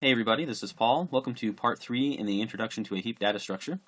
Hey everybody, this is Paul. Welcome to part 3 in the Introduction to a Heap Data Structure.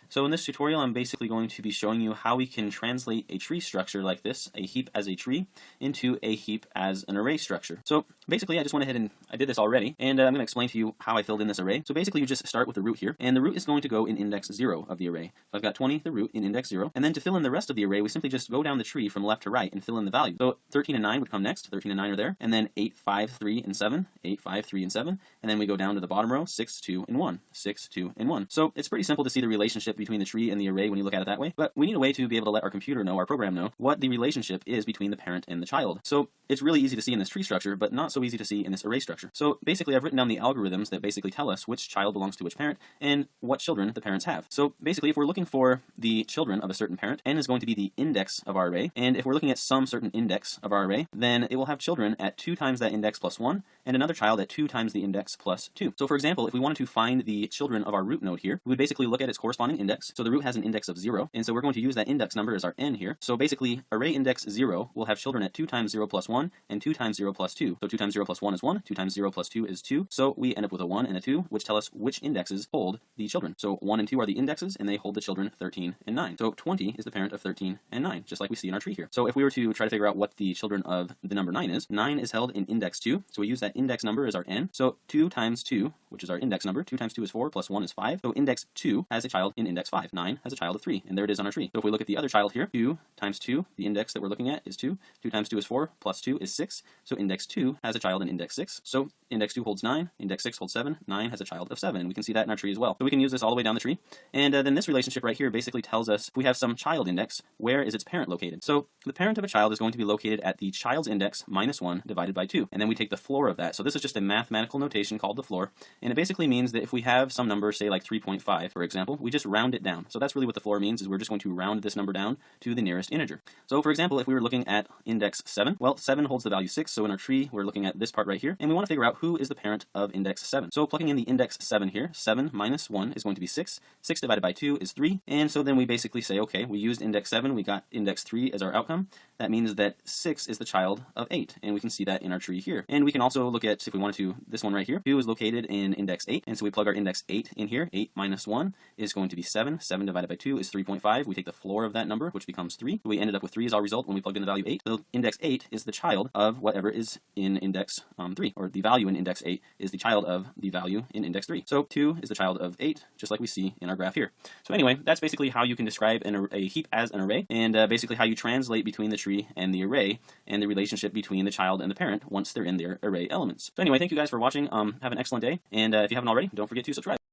So in this tutorial I'm basically going to be showing you how we can translate a tree structure like this, a heap as a tree, into a heap as an array structure. So basically I just went ahead and I did this already, and I'm going to explain to you how I filled in this array. So basically you just start with the root here, and the root is going to go in index 0 of the array. So I've got 20, the root, in index 0, and then to fill in the rest of the array we simply just go down the tree from left to right and fill in the value. So 13 and 9 would come next, 13 and 9 are there, and then 8, 5, 3, and 7, 8, 5, 3, and 7, and then we go down to the bottom row, 6, 2, and 1, 6, 2, and 1. So it's pretty simple to see the relationship between the tree and the array when you look at it that way, but we need a way to be able to let our computer know, our program know, what the relationship is between the parent and the child. So it's really easy to see in this tree structure, but not so easy to see in this array structure. So basically I've written down the algorithms that basically tell us which child belongs to which parent and what children the parents have. So basically if we're looking for the children of a certain parent, n is going to be the index of our array, and if we're looking at some certain index of our array, then it will have children at 2 times that index plus 1, and another child at 2 times the index plus 2. So for example, if we wanted to find the children of our root node here, we would basically look at its corresponding index. So the root has an index of 0, and so we're going to use that index number as our n here. So basically array index 0 will have children at 2 times 0 plus 1 and 2 times 0 plus 2. So 2 times 0 plus 1 is 1, 2 times 0 plus 2 is 2. So we end up with a 1 and a 2, which tell us which indexes hold the children. So 1 and 2 are the indexes, and they hold the children 13 and 9. So 20 is the parent of 13 and 9, just like we see in our tree here. So if we were to try to figure out what the children of the number 9 is held in index 2. So we use that index number as our n. So 2 times 2, which is our index number, 2 times 2 is 4, plus 1 is 5. So index 2 has a child in index 5. 9 has a child of 3, and there it is on our tree. So if we look at the other child here, 2 times 2, the index that we're looking at is 2. 2 times 2 is 4, plus 2 is 6. So index 2 has a child in index 6. So index 2 holds 9, index 6 holds 7, 9 has a child of 7, and we can see that in our tree as well. So we can use this all the way down the tree, and then this relationship right here basically tells us if we have some child index, where is its parent located? So the parent of a child is going to be located at the child's index minus 1 divided by 2, and then we take the floor of that. So this is just a mathematical notation called the floor, and it basically means that if we have some number, say like 3.5, for example, we just round it down. So that's really what the floor means, is we're just going to round this number down to the nearest integer. So for example, if we were looking at index 7, well, 7 holds the value 6, so in our tree, we're looking at this part right here, and we want to figure out who is the parent of index 7. So plugging in the index 7 here, 7 minus 1 is going to be 6, 6 divided by 2 is 3, and so then we basically say, okay, we used index 7, we got index 3 as our outcome. That means that 6 is the child of 8, and we can see that in our tree here. And we can also look at, if we wanted to, this one right here, 2 is located in index 8, and so we plug our index 8 in here. 8 minus 1 is going to be 7, 7 divided by 2 is 3.5, we take the floor of that number, which becomes 3. We ended up with 3 as our result when we plugged in the value 8. So index 8 is the child of whatever is in index 3, or the value in index 8 is the child of the value in index 3. So 2 is the child of 8, just like we see in our graph here. So anyway, that's basically how you can describe a heap as an array, and basically how you translate between the tree and the array, and the relationship between the child and the parent once they're in their array elements. So anyway, thank you guys for watching. Have an excellent day, and if you haven't already, don't forget to subscribe.